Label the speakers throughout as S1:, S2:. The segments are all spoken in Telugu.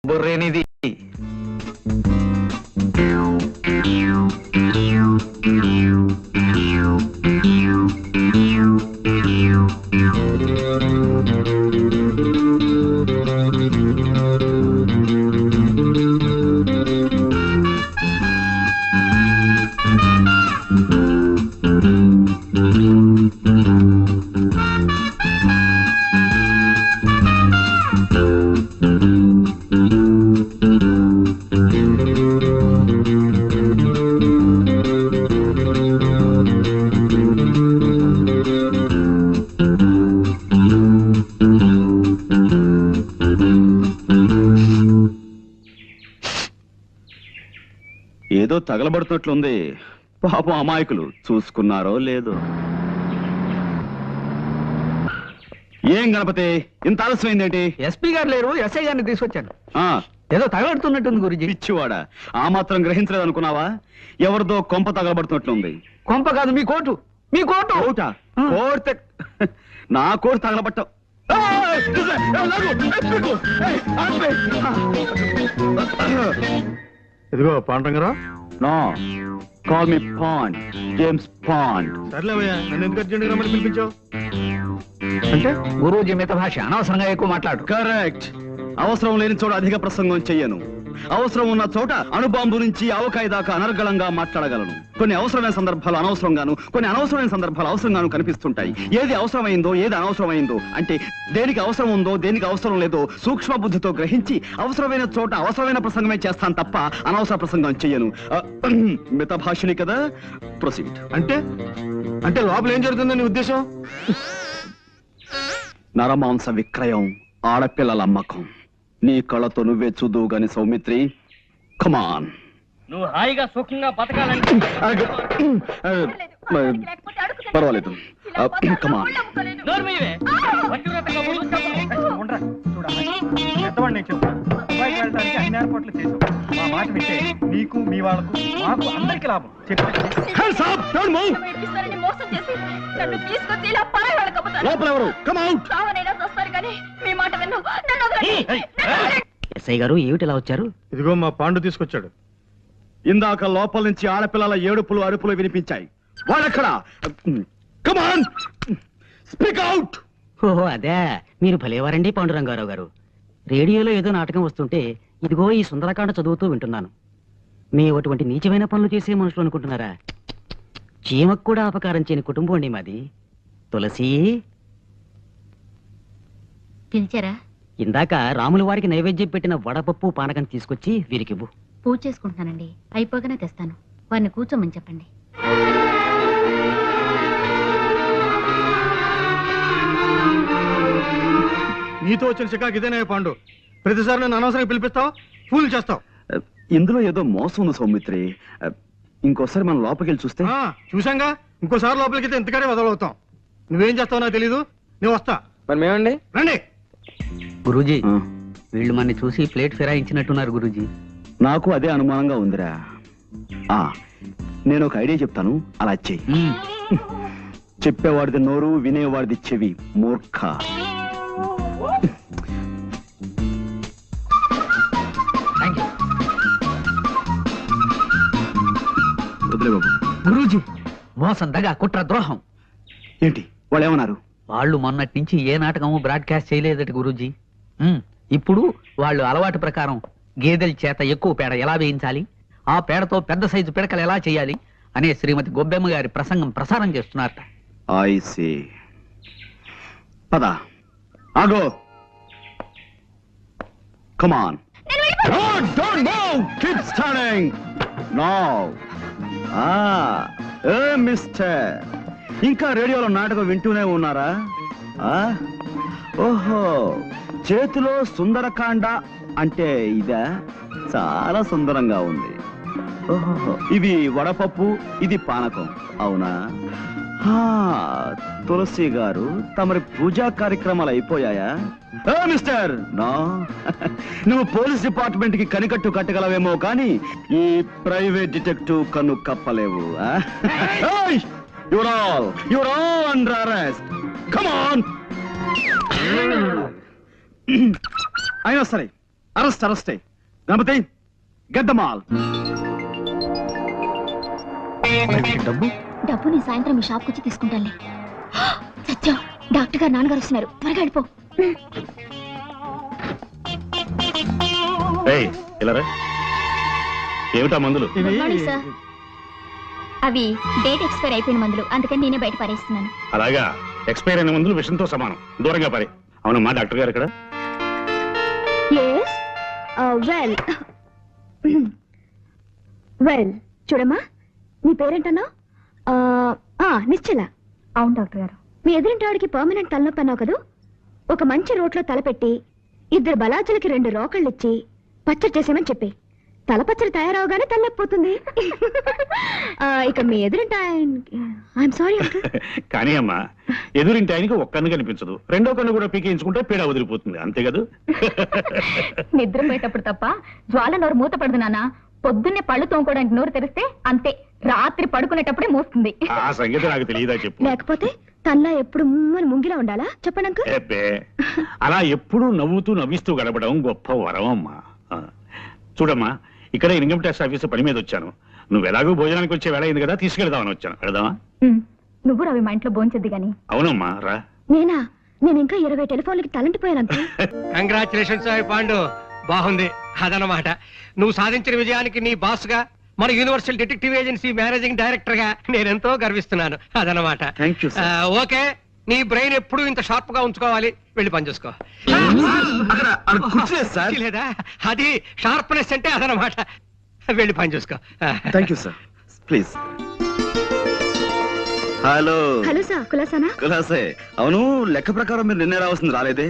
S1: బుర్రేనిది.
S2: ఏదో తగలబడుతున్నట్లుంది. పాపం అమాయకులు చూసుకున్నారో లేదో. ఏం గణపతి, ఇంత ఆలస్యమైందేంటి?
S1: ఎస్పీ గారు లేరు, ఎస్ఐ గారిని తీసుకొచ్చాను.
S2: ఆ,
S1: ఏదో తగలబడుతున్నట్టుంది గురుజీ.
S2: పిచ్చివాడా, ఆ మాత్రం గ్రహించలేదు అనుకున్నావా? ఎవరిదో కొంప తగలబడుతున్నట్లుంది.
S1: కొంప కాదు, మీ కోటు. మీ కోటు.
S2: కోటా? కోడితే నా కోటు తగలబట్టావు.
S3: ఇదిగో పాండ్రంగరా.
S2: No, call me Pond, James Pond.
S3: సర్లేవయ్యా, నన్ను ఎందుకు అర్జెంట్గా రమ్మని పిలిపించావు?
S1: అంటే గురూజీ మిత భాష, అనవసరంగా ఎక్కువ మాట్లాడు.
S2: కరెక్ట్. అవసరం లేని చోట అధిక ప్రసంగం చెయ్యను. అవసరం ఉన్న చోట అణుబాంబు నుంచి ఆవకాయ దాకా అనర్గళంగా మాట్లాడగలను. కొన్ని అవసరమైన సందర్భాలు అనవసరంగాను, కొన్ని అనవసరమైన సందర్భాలు అవసరంగాను కనిపిస్తుంటాయి. ఏది అవసరమైందో, ఏది అనవసరమైందో, అంటే దేనికి అవసరం ఉందో, దేనికి అవసరం లేదో సూక్ష్మ బుద్ధితో గ్రహించి అవసరమైన చోట అవసరమైన ప్రసంగమే చేస్తాను తప్ప అనవసర ప్రసంగం చెయ్యను. మిత భాషని కదా. ప్రొసీడ్.
S3: అంటే అంటే లోపల ఏం జరుగుతుందని ఉద్దేశం?
S2: నరమాంస విక్రయం, ఆడపిల్లల అమ్మకం. నీ కళ్ళతో నువ్వే చూదువు గాని సౌమిత్రి. కమాన్.
S4: నువ్వు హాయిగా సుఖంగా బతకాలంటే
S2: పర్వాలేదు. కమాన్.
S4: నోరు మీవే. పతివ్రతగా ఉండరా.
S3: ఎంతవాడిని చెప్తాను, దుబాయ్కి వెళ్ళడానికి అన్ని ఏర్పాట్లు చేసావు. మా మాట వింటే నీకు, మీ వాళ్ళకు, మాకు అందరికి లాభం.
S2: లోపల ఎవరు? Come out.
S1: ఎస్ఐ గారు ఏమిటి ఇలా వచ్చారు?
S3: ఇదిగో మా పాండు తీసుకొచ్చాడు.
S2: ఇందాక లోపల నుంచి ఆడపిల్లల ఏడుపులు అరుపులు వినిపించాయి. వాళ్ళెక్కడా? కమాన్, స్పీక్ అవుట్.
S5: ఓహో అదే, మీరు భలేవారండి పాండురంగారావు గారు. రేడియోలో ఏదో నాటకం వస్తుంటే ఇదిగో ఈ సుందరకాండ చదువుతూ వింటున్నాను. మీ అటువంటి నీచమైన పనులు చేసే మనుషులు అనుకుంటున్నారా? చీమకు కూడా అపకారం చేయని కుటుంబం అండి మాది. తులసి,
S6: పిలిచారా?
S5: ఇందాక రాముల వారికి నైవేద్యం పెట్టిన వడపప్పు పానకం తీసుకొచ్చి వీరికివ్వు.
S6: పూజ చేసుకుంటున్నానండి, అయిపోగానే తెస్తాను. వారిని కూర్చోమని చెప్పండి.
S3: నీతో వచ్చిన చికాకు ఇదేనా పాండు? ప్రతిసారి నన్ను అనవసరంగా పిలిపిస్తావు, ఫూల్ చేస్తావు.
S2: ఇందులో ఏదో మోసం ఉంది సౌమిత్రి. ఇంకోసారి మనం లోపలికి వెళ్ళి చూస్తే.
S3: చూసాంగా, ఇంకోసారి లోపలికి అయితే ఇంతకాడే వదలవుతాం. నువ్వేం చేస్తావు నాకు తెలీదు, నేను వస్తా.
S1: మరి మేమండి?
S3: రండి.
S5: గురూజీ, వీళ్ళు మనని చూసి ప్లేట్ ఫిరాయించినట్టున్నారు గురూజీ.
S2: నాకు అదే అనుమానంగా ఉందిరా. నేను ఒక ఐడియా చెప్తాను, అలా చెయ్యి. చెప్పేవాడిది నోరు, వినేవాడిది చెవి. మూర్ఖ. వదిలే బాబు.
S5: గురూజీ, మోసం, దగా, కుట్ర, ద్రోహం.
S2: ఏంటి వాళ్ళు ఏమన్నారు?
S5: వాళ్ళు మొన్నటి నుంచి ఏ నాటకము బ్రాడ్కాస్ట్ చేయలేదట గురూజీ. ఇప్పుడు వాళ్ళు అలవాటు ప్రకారం గేదెల చేత ఎక్కువ పేడ ఎలా వేయించాలి, ఆ పేడతో పెద్ద సైజు పిడకలు ఎలా చేయాలి అనే శ్రీమతి గొబ్బెమ్మ గారి ప్రసంగం ప్రసారం చేస్తున్నారట.
S2: I see. పద. ఆగో. Come on. Don't move. Keep standing. Now. Mister, ఇంకా రేడియోలో నాటకం వింటూనే ఉన్నారా? ఓహో, చేతిలో సుందరకాండ అంటే ఇదా? చాలా సుందరంగా ఉంది. ఓహో, ఇవి వడపప్పు, ఇది పానకం, అవునా? తులసి గారు, తమరి పూజా కార్యక్రమాలు అయిపోయాయా? Mister, no. నువ్వు పోలీస్ డిపార్ట్మెంట్ కి కనికట్టు కట్టగలవేమో కానీ ఈ ప్రైవేట్ డిటెక్టివ్ కన్ను కప్పలేవు. You're all under arrest. Come on. అయినా సరే అరెస్టే గణపతి గెట్ ద మాల్.
S1: డబ్బు
S6: డబ్బు నేను సాయంత్రం మీ షాప్కి వచ్చి తీసుకుంటానులే. సత్యం, డాక్టర్ గారు నాన్నగారు వస్తున్నారు, త్వరగా వెళ్ళిపో.
S7: ఇలా ఏమిటా మందులు?
S6: Good morning sir. అవి డేట్ ఎక్స్పైర్ అయిపోయిన మందులు, అందుకని నేనే బయట పారేస్తున్నాను.
S7: అలాగా, ఎక్స్పైర్ అయిన మందులు విషంతో సమానం, దూరంగా పారే. అవునమ్మా, డాక్టర్ గారు ఇక్కడ?
S6: వెల్ చూడమ్మా, నీ పేరేంటన్నా? నిశ్చల. అవును డాక్టర్ గారు. మీ ఎదురింటాడికి పర్మనెంట్ తలనొప్పి అన్నావు కదూ. ఒక మంచి రోట్లో తలపెట్టి 2 బలాజులకి 2 రోకళ్ళు ఇచ్చి పచ్చడి చేసేమని చెప్పి తలపచ్చడి తయారవగానే తలనొప్పిపోతుంది. ఇక మీ ఎదురింటి ఐఎమ్ సారీ అంకుల్.
S7: కానీ అమ్మా, ఎదురింటి ఆయనకి ఒక్క కన్ను కనిపించదు, రెండో కన్ను కూడా పీకించుకుంటే పీడ వదిలిపోతుంది, అంతే కదా?
S6: నిద్రపోయేటప్పుడు తప్ప జ్వాల నోరు మూత పడదు నాన్న. పొద్దున్నే పళ్ళు తోముకోవడానికి నోరు తెరిస్తే అంతే, రాత్రి పడుకునేటప్పుడే మూస్తుంది.
S7: ఆ సంగతి నాకు తెలియదా చెప్పు.
S6: లేకపోతే తనలా ఎప్పుడు ముంగిలా ఉండాలా చెప్పండి అంకుల్.
S7: ఏబ్బే, అలా ఎప్పుడూ నవ్వుతూ నవ్విస్తూ గడపడం గొప్ప వరం అమ్మా. చూడమ్మా, ఇక్కడ ఇన్కమ్ ట్యాక్స్ ఆఫీసు పని మీద వచ్చాను. నువ్వు ఎలాగో భోజనానికి వచ్చే వేళ అయింది కదా, తీసుకెళ్దామని వచ్చాను. వెళదామా?
S6: నువ్వు రవి మా ఇంట్లో భోంచద్ది గాని.
S7: అవునమ్మా, రా.
S6: నేనా? నేను ఇంకా 20 టెలిఫోన్లకి తలంటిపోయాను అంకుల్.
S4: కంగ్రాచులేషన్స్ పాండు, బాగుంది. అదనమాట, నువ్వు సాధించిన విజయానికి నీ బాస్ గా, మన universal detective agency managing director గా నేనెంతో గర్విస్తున్నాను. అదనమాట.
S2: Thank you sir.
S4: ఓకే, నీ బ్రెయిన్ ఎప్పుడు ఇంత షార్ప్ గా ఉంచుకోవాలి. వెళ్ళి పని చూసుకో.
S2: సార్,
S4: లేదా అది షార్ప్నెస్ అంటే అదనమాట. వెళ్ళి పని చూసుకో.
S2: Thank you sir. Please. Hello
S6: hello sir, కులాసానా?
S2: కులాసే. అవును, లెక్క ప్రకారం మీరు నిన్నే రావాల్సింది రాలేదే.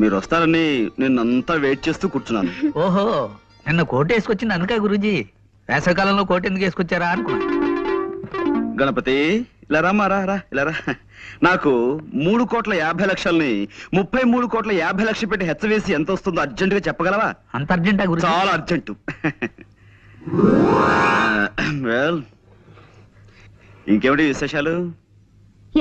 S2: మీరు వస్తారని నిన్నంతా వెయిట్ చేస్తూ కూర్చున్నాను.
S1: ఓహో, నిన్న కోట్ వేసుకొచ్చింది అందుకే గురూజీ. వేసవికాలంలో కోట్ ఎందుకు వేసుకొచ్చారా అనుకున్నా.
S2: గణపతి, ఇలా రామ్మా, రా ఇలా రా. నాకు 3,50,00,000ని 33,50,00,000 పెట్టి హెచ్చవేసి ఎంత వస్తుందో అర్జెంట్ గా చెప్పగలవా?
S1: అంత అర్జెంటా గురూజీ?
S2: చాలా అర్జెంటు. వెల్, ఇంకేమిటి విశేషాలు?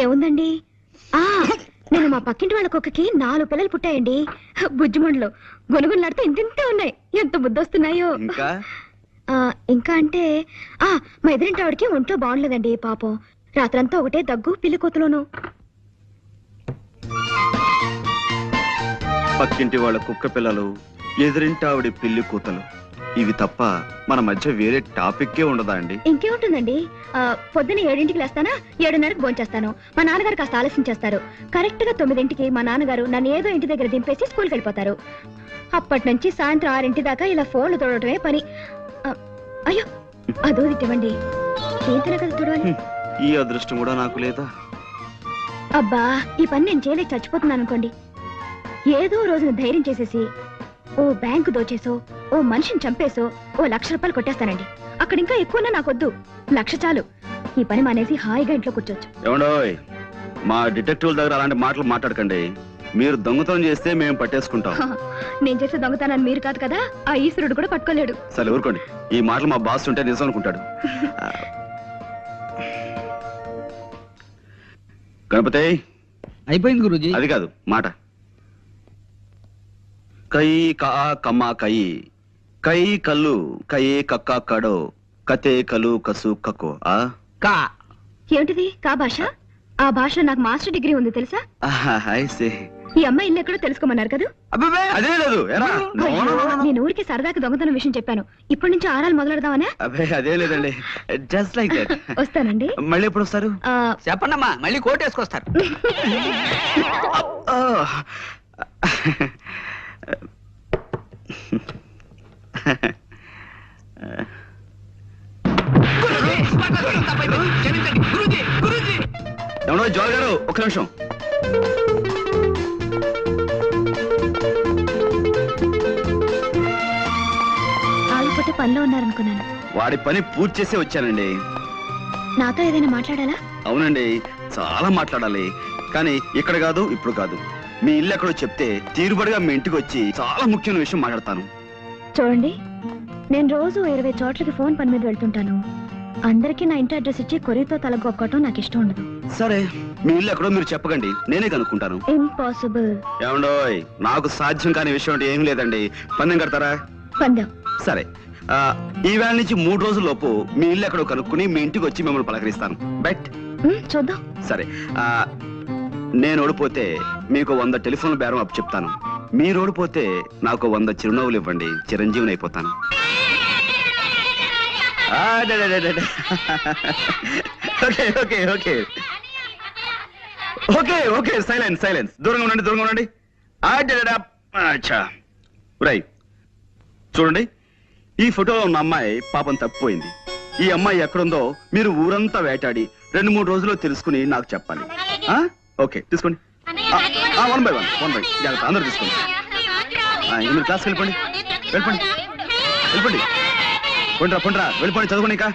S6: ఏముందండి, నేను మా పక్కింటి వాళ్ళ కుక్కకి 4 పిల్లలు పుట్టాయండి. బుజ్జిమండలు గొనుగులాడితే ఇంతింతే ఉన్నాయి. ఎంత బుద్ధొస్తున్నాయో. ఇంకా అంటే మా ఎదురింటి ఆవిడకి ఒంట్లో బాగుండలేదండి పాపం. రాత్రంతా ఒకటే దగ్గు, పిల్లి కూతులోను.
S2: పక్కింటి వాళ్ళ కుక్క పిల్లలు, ఎదురింటి ఆవిడ పిల్లి కూతలు, ఇవి తప్ప మన మధ్య వేరే టాపిక్కే ఉండదా అండి?
S6: ఇంకేముంటుందండి, పొద్దున్న 7ంటికి లేస్తానా, 7:30కి భోంచేస్తాను. మా నాన్నగారు కాస్త ఆలస్యం చేస్తారు. కరెక్ట్ గా 9ంటికి మా నాన్నగారు నన్ను ఏదో ఇంటి దగ్గర దింపేసి స్కూల్కి వెళ్ళిపోతారు. అప్పటి నుంచి సాయంత్రం 6 దాకా ఇలా ఫోన్లు తోడటమే పని. అయ్యో, అదో ఇవ్వండి. ఏంటనే కదా చూడాలి.
S2: ఈ అదృష్టం కూడా నాకు లేదా?
S6: అబ్బా, ఈ పని నేను చేయలేక చచ్చిపోతున్నాను అనుకోండి. ఏదో రోజున ధైర్యం చేసేసి ఓ బ్యాంకు దోచేసో, ఓ మనిషిని చంపేసో ఓ 1,00,000 రూపాయలు కొట్టేస్తానండి. అక్కడ ఇంకా ఎక్కువన్నా నాకొద్దు, 1,00,000 చాలు. ఈ పని మానేసి హాయిగా ఇంట్లో కూర్చోచ్చు.
S2: ఏమండోయ్, మా డిటెక్టివ్ల దగ్గర అలాంటి మాటలు మాట్లాడకండి. మీరు దొంగతనం చేస్తే మేము పట్టేసుకుంటాం.
S6: నేను చేసే దొంగతనాన్ని మీరు కాదు కదా, ఆ ఈశ్వరుడు కూడా పట్టుకోలేడు.
S2: సరే ఊరుకోండి, ఈ మాటలు మా బాస్ ఉంటే నిజం అనుకుంటాడు. గణపతి,
S1: అయిపోయింది గురూజీ.
S2: అది కాదు మాట. కై కా కమ్మ కై, కై కల్లు కయే కక్క కడో, కతే కలు కసు కకో.
S1: కా
S6: ఏమిటిది కా భాష? ఆ భాషలో నాకు మాస్టర్ డిగ్రీ ఉంది తెలుసా? ఈ అమ్మాయి ఇల్లు ఎక్కడో తెలుసుకోమన్నారు కదా.
S2: అదే లేదు.
S6: నేను ఊరికి సరదాకి దొంగతనం విషయం చెప్పాను. ఇప్పటి నుంచి ఆరాలు మొదలెడదామనే.
S2: అదే లేదండి, జస్ట్ లైక్ దట్.
S6: వస్తానండి.
S2: మళ్ళీ ఎప్పుడు వస్తారు?
S1: చెప్పండమ్మా, మళ్ళీ కోట్ వేసుకొస్తారు.
S2: ఎవడో జోల్ గారు, ఒక్క నిమిషం.
S6: ఆగిపోతే పనిలో ఉన్నారనుకున్నాను.
S2: వాడి పని పూర్తి చేసి వచ్చానండి.
S6: నాతో ఏదైనా మాట్లాడాలా?
S2: అవునండి, చాలా మాట్లాడాలి. కానీ ఇక్కడ కాదు, ఇప్పుడు కాదు. మీ ఇల్లు ఎక్కడో చెప్తే తీరుబడిగా మీ ఇంటికి వచ్చి చాలా ముఖ్యమైన విషయం మాట్లాడతాను.
S6: చూడండి, నేను రోజు 20 చోట్లకి ఫోన్ పని మీద వెళ్తుంటాను. అందరికీ నా ఇంటి అడ్రస్ ఇచ్చి కొరియర్తో తలగొక్కటం నాకు ఇష్టం ఉండదు.
S2: సరే, మీ ఇల్లు ఎక్కడో మీరు చెప్పకండి, నేనే కనుక్కుంటాను.
S6: ఇంపాసిబుల్.
S2: ఏమండోయ్, నాకు సాధ్యం కాని విషయం అంటే ఏం లేదండి. పందెం కడతారా?
S6: పందెం.
S2: సరే, ఈ వేళ నుంచి 3 రోజుల లోపు మీ ఇల్లు ఎక్కడో కనుక్కుని మీ ఇంటికి వచ్చి మిమ్మల్ని పలకరిస్తాను. బెట్?
S6: చూద్దాం.
S2: సరే, నేను ఓడిపోతే మీకు 100 టెలిఫోన్ బేరం అప్పు చెప్తాను. మీరు ఓడిపోతే నాకు 100 చిరునవ్వులు ఇవ్వండి, చిరంజీవిని అయిపోతాను. Okay okay okay okay okay silence silence. దూరంగా ఉండండి, దూరంగా ఉండండి. రైట్, చూడండి, ఈ ఫోటోలో ఉన్న అమ్మాయి పాపం తప్పిపోయింది. ఈ అమ్మాయి ఎక్కడుందో మీరు ఊరంతా వేటాడి 2-3 రోజుల్లో తెలుసుకుని నాకు చెప్పాలి. ఓకే, తీసుకోండి. 1 by 1 జాగ్రత్త, అందరూ తీసుకోండి. మీరు క్లాస్కి వెళ్ళిపోండి, వెళ్ళిపోండి, వెళ్ళిపోండి. పండ్రా పండ్రా, వెళ్ళిపోండి, చదువుకోండి. ఇంకా